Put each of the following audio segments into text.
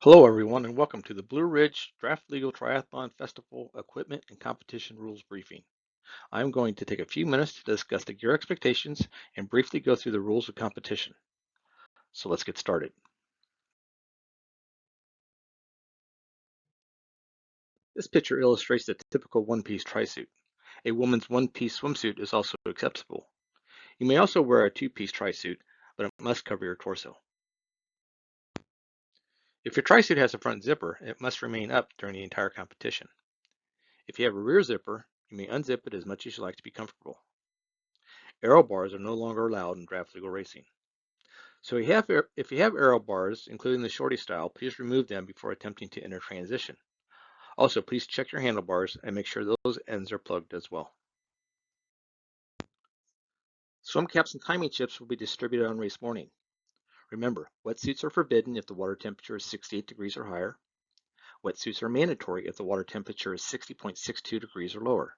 Hello, everyone, and welcome to the Blue Ridge Draft Legal Triathlon Festival Equipment and Competition Rules Briefing. I'm going to take a few minutes to discuss the gear expectations and briefly go through the rules of competition. So let's get started. This picture illustrates the typical one-piece tri-suit. A woman's one-piece swimsuit is also acceptable. You may also wear a two-piece tri-suit, but it must cover your torso. If your tri-suit has a front zipper, it must remain up during the entire competition. If you have a rear zipper, you may unzip it as much as you like to be comfortable. Aero bars are no longer allowed in draft legal racing. So if you have aero bars, including the shorty style, please remove them before attempting to enter transition. Also, please check your handlebars and make sure those ends are plugged as well. Swim caps and timing chips will be distributed on race morning. Remember, wetsuits are forbidden if the water temperature is 68 degrees or higher. Wetsuits are mandatory if the water temperature is 60.62 degrees or lower.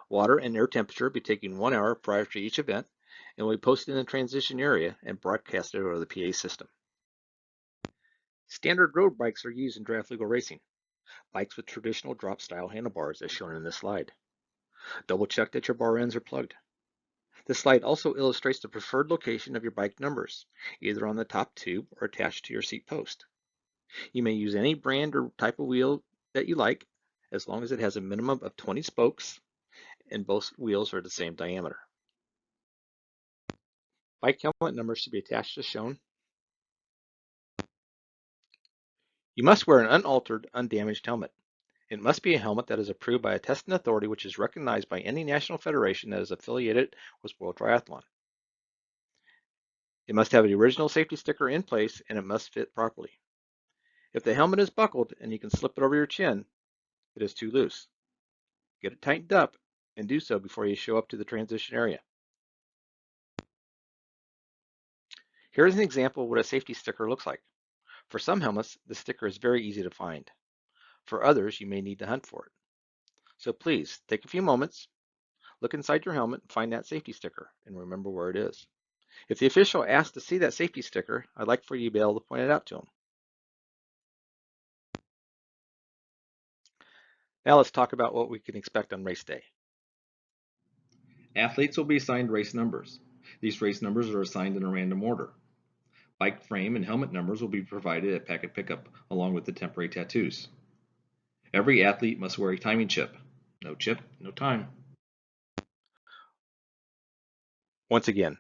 Water and air temperature will be taken 1 hour prior to each event and will be posted in the transition area and broadcasted over the PA system. Standard road bikes are used in draft legal racing. Bikes with traditional drop style handlebars as shown in this slide. Double check that your bar ends are plugged. This slide also illustrates the preferred location of your bike numbers, either on the top tube or attached to your seat post. You may use any brand or type of wheel that you like, as long as it has a minimum of 20 spokes and both wheels are the same diameter. Bike helmet numbers should be attached as shown. You must wear an unaltered, undamaged helmet. It must be a helmet that is approved by a testing authority which is recognized by any national federation that is affiliated with World Triathlon. It must have the original safety sticker in place and it must fit properly. If the helmet is buckled and you can slip it over your chin, it is too loose. Get it tightened up and do so before you show up to the transition area. Here's an example of what a safety sticker looks like. For some helmets, the sticker is very easy to find. For others, you may need to hunt for it. So please, take a few moments, look inside your helmet and find that safety sticker and remember where it is. If the official asks to see that safety sticker, I'd like for you to be able to point it out to them. Now let's talk about what we can expect on race day. Athletes will be assigned race numbers. These race numbers are assigned in a random order. Bike frame and helmet numbers will be provided at packet pickup along with the temporary tattoos. Every athlete must wear a timing chip. No chip, no time. Once again,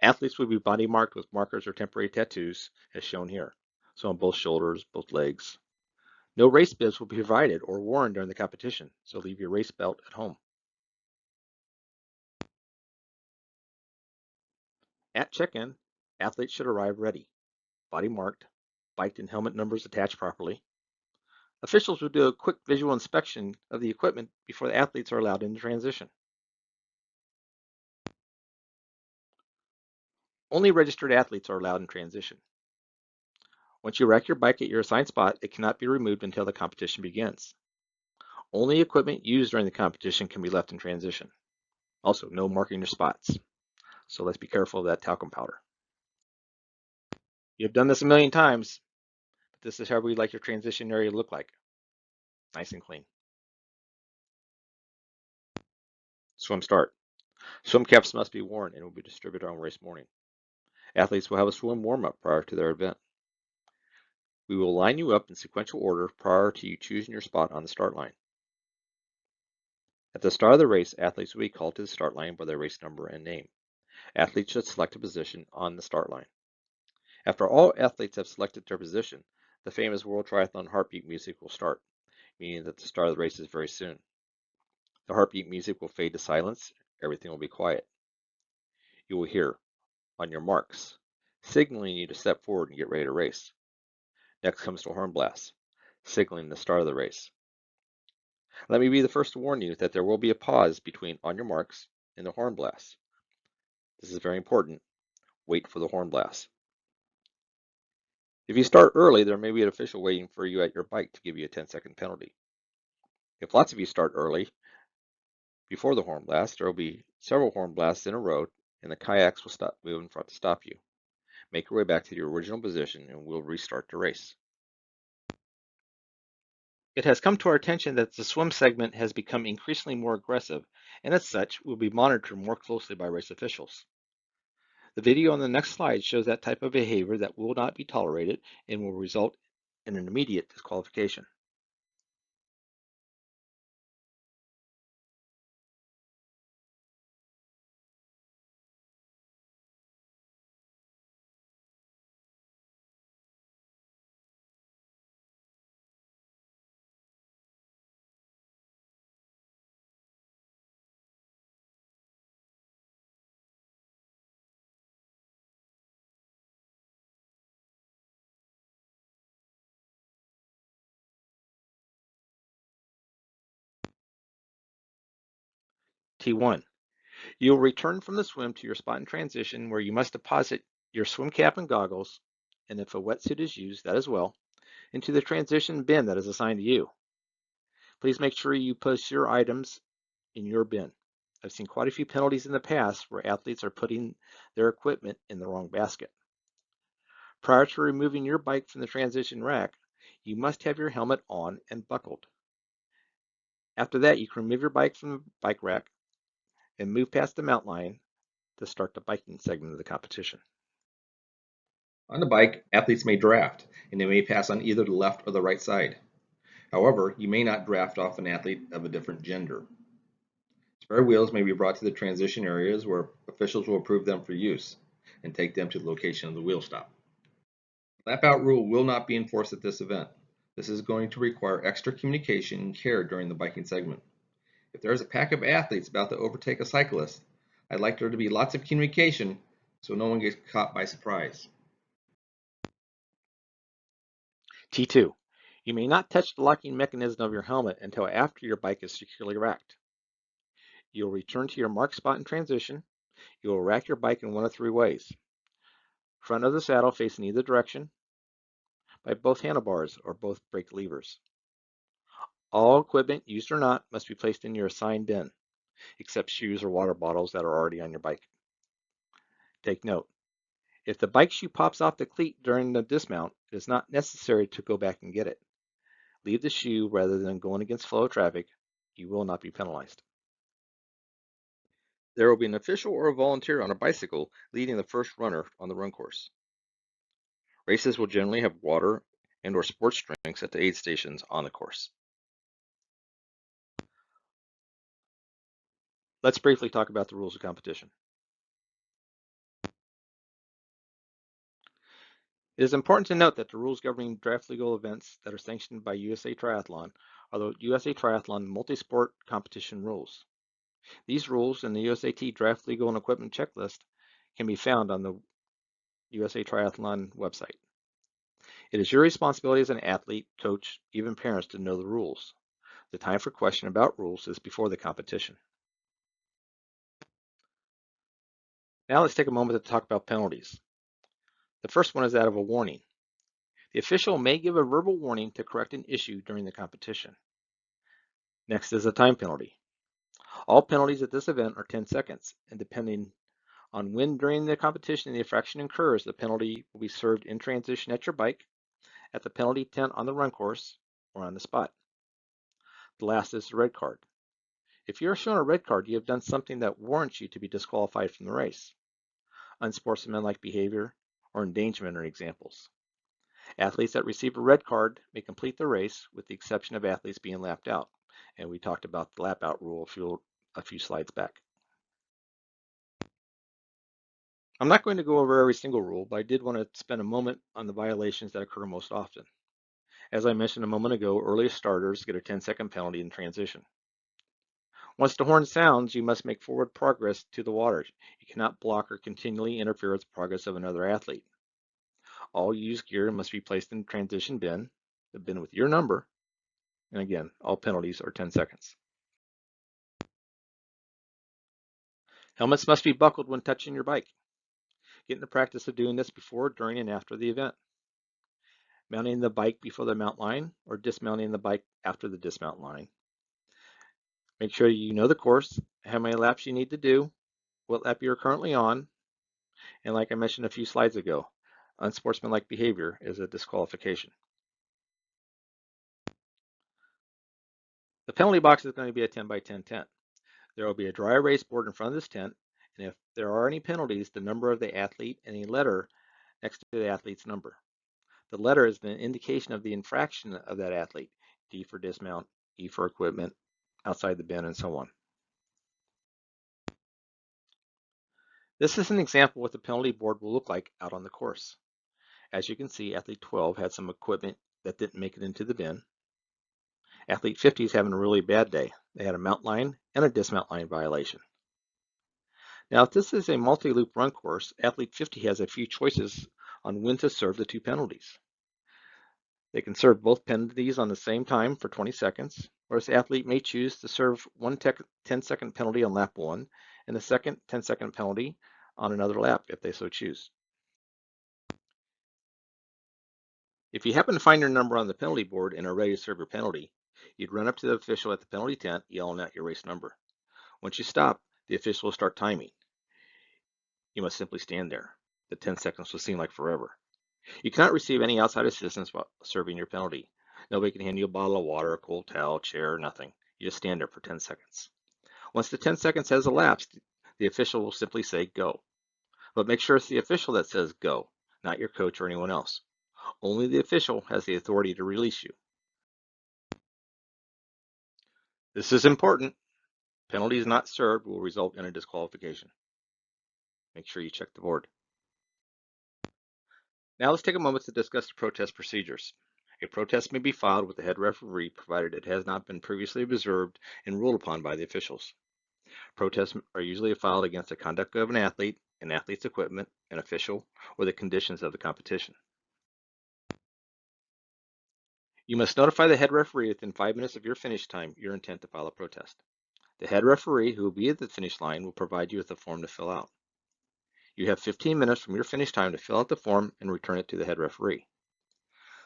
athletes will be body marked with markers or temporary tattoos as shown here. So on both shoulders, both legs. No race bibs will be provided or worn during the competition, so leave your race belt at home. At check-in, athletes should arrive ready, body marked, bike and helmet numbers attached properly. Officials will do a quick visual inspection of the equipment before the athletes are allowed into transition. Only registered athletes are allowed in transition. Once you rack your bike at your assigned spot, it cannot be removed until the competition begins. Only equipment used during the competition can be left in transition. Also, no marking your spots. So let's be careful of that talcum powder. You've done this a million times, but this is how we'd like your transition area to look like. Nice and clean. Swim start. Swim caps must be worn and will be distributed on race morning. Athletes will have a swim warm-up prior to their event. We will line you up in sequential order prior to you choosing your spot on the start line. At the start of the race, athletes will be called to the start line by their race number and name. Athletes should select a position on the start line. After all athletes have selected their position, the famous World Triathlon heartbeat music will start, meaning that the start of the race is very soon. The heartbeat music will fade to silence, everything will be quiet. You will hear, on your marks, signaling you to step forward and get ready to race. Next comes the horn blast, signaling the start of the race. Let me be the first to warn you that there will be a pause between on your marks and the horn blast. This is very important. Wait for the horn blast. If you start early, there may be an official waiting for you at your bike to give you a 10-second penalty. If lots of you start early, before the horn blast, there will be several horn blasts in a row, and the kayaks will move in front to stop you. Make your way back to your original position, and we'll restart the race. It has come to our attention that the swim segment has become increasingly more aggressive, and as such, will be monitored more closely by race officials. The video on the next slide shows that type of behavior that will not be tolerated and will result in an immediate disqualification. T1. You'll return from the swim to your spot in transition where you must deposit your swim cap and goggles, and if a wetsuit is used, that as well, into the transition bin that is assigned to you. Please make sure you place your items in your bin. I've seen quite a few penalties in the past where athletes are putting their equipment in the wrong basket. Prior to removing your bike from the transition rack, you must have your helmet on and buckled. After that, you can remove your bike from the bike rack and move past the mount line to start the biking segment of the competition. On the bike, athletes may draft, and they may pass on either the left or the right side. However, you may not draft off an athlete of a different gender. Spare wheels may be brought to the transition areas where officials will approve them for use and take them to the location of the wheel stop. The lap out rule will not be enforced at this event. This is going to require extra communication and care during the biking segment. If there is a pack of athletes about to overtake a cyclist, I'd like there to be lots of communication so no one gets caught by surprise. T2. You may not touch the locking mechanism of your helmet until after your bike is securely racked. You'll return to your marked spot in transition. You will rack your bike in one of three ways. Front of the saddle facing either direction, by both handlebars or both brake levers. All equipment, used or not, must be placed in your assigned bin, except shoes or water bottles that are already on your bike. Take note, if the bike shoe pops off the cleat during the dismount, it is not necessary to go back and get it. Leave the shoe rather than going against flow of traffic. You will not be penalized. There will be an official or a volunteer on a bicycle leading the first runner on the run course. Races will generally have water and or sports drinks at the aid stations on the course. Let's briefly talk about the rules of competition. It is important to note that the rules governing draft legal events that are sanctioned by USA Triathlon are the USA Triathlon multi-sport competition rules. These rules and the USAT draft legal and equipment checklist can be found on the USA Triathlon website. It is your responsibility as an athlete, coach, even parents to know the rules. The time for question about rules is before the competition. Now let's take a moment to talk about penalties. The first one is that of a warning. The official may give a verbal warning to correct an issue during the competition. Next is a time penalty. All penalties at this event are 10 seconds, and depending on when during the competition the infraction occurs, the penalty will be served in transition at your bike, at the penalty tent on the run course, or on the spot. The last is the red card. If you are shown a red card, you have done something that warrants you to be disqualified from the race. Unsportsmanlike behavior or endangerment are examples. Athletes that receive a red card may complete the race, with the exception of athletes being lapped out. And we talked about the lap out rule a few slides back. I'm not going to go over every single rule, but I did want to spend a moment on the violations that occur most often. As I mentioned a moment ago, early starters get a 10-second penalty in transition. Once the horn sounds, you must make forward progress to the water. You cannot block or continually interfere with the progress of another athlete. All used gear must be placed in the transition bin, the bin with your number, and again, all penalties are 10 seconds. Helmets must be buckled when touching your bike. Get in the practice of doing this before, during, and after the event. Mounting the bike before the mount line or dismounting the bike after the dismount line. Make sure you know the course, how many laps you need to do, what lap you're currently on, and like I mentioned a few slides ago, unsportsmanlike behavior is a disqualification. The penalty box is going to be a 10 by 10 tent. There will be a dry erase board in front of this tent, and if there are any penalties, the number of the athlete and a letter next to the athlete's number. The letter is an indication of the infraction of that athlete, D for dismount, E for equipment, outside the bin, and so on. This is an example of what the penalty board will look like out on the course. As you can see, athlete 12 had some equipment that didn't make it into the bin. Athlete 50 is having a really bad day. They had a mount line and a dismount line violation. Now, if this is a multi-loop run course, athlete 50 has a few choices on when to serve the two penalties. They can serve both penalties on the same time for 20 seconds, or this athlete may choose to serve one 10-second penalty on lap 1 and the second 10-second penalty on another lap if they so choose. If you happen to find your number on the penalty board and are ready to serve your penalty, you'd run up to the official at the penalty tent yelling out your race number. Once you stop, the official will start timing. You must simply stand there. The 10 seconds will seem like forever. You cannot receive any outside assistance while serving your penalty. Nobody can hand you a bottle of water, a cold towel, chair, nothing. You just stand there for 10 seconds. Once the 10 seconds has elapsed, the official will simply say go. But make sure it's the official that says go, not your coach or anyone else. Only the official has the authority to release you. This is important. Penalties not served will result in a disqualification. Make sure you check the board. Now let's take a moment to discuss the protest procedures. A protest may be filed with the head referee provided it has not been previously observed and ruled upon by the officials. Protests are usually filed against the conduct of an athlete's equipment, an official, or the conditions of the competition. You must notify the head referee within 5 minutes of your finish time your intent to file a protest. The head referee, who will be at the finish line, will provide you with a form to fill out. You have 15 minutes from your finish time to fill out the form and return it to the head referee.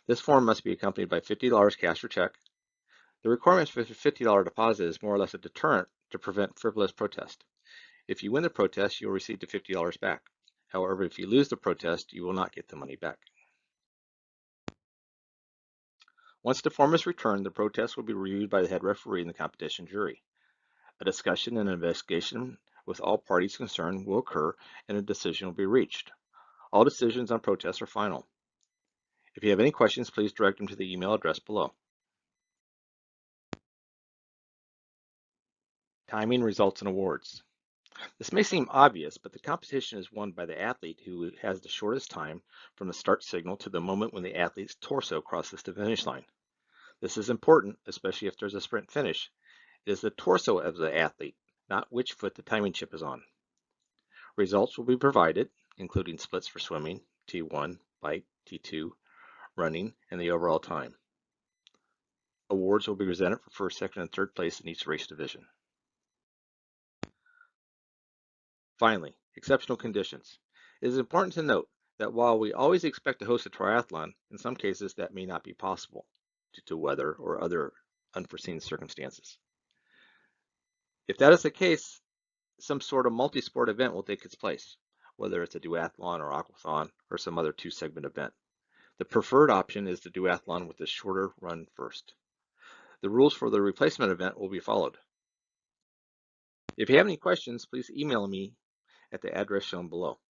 This form must be accompanied by $50 cash or check. The requirement for a $50 deposit is more or less a deterrent to prevent frivolous protest. If you win the protest, you will receive the $50 back. However, if you lose the protest, you will not get the money back. Once the form is returned, the protest will be reviewed by the head referee and the competition jury. A discussion and investigation with all parties concerned will occur and a decision will be reached. All decisions on protests are final. If you have any questions, please direct them to the email address below. Timing, results, and awards. This may seem obvious, but the competition is won by the athlete who has the shortest time from the start signal to the moment when the athlete's torso crosses the finish line. This is important, especially if there's a sprint finish. It is the torso of the athlete, not which foot the timing chip is on. Results will be provided, including splits for swimming, T1, bike, T2, running, and the overall time. Awards will be presented for first, second, and third place in each race division. Finally, exceptional conditions. It is important to note that while we always expect to host a triathlon, in some cases that may not be possible due to weather or other unforeseen circumstances. If that is the case, some sort of multi-sport event will take its place, whether it's a duathlon or aquathon or some other two-segment event. The preferred option is the duathlon with the shorter run first. The rules for the replacement event will be followed. If you have any questions, please email me at the address shown below.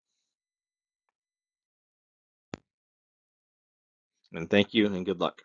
And thank you and good luck.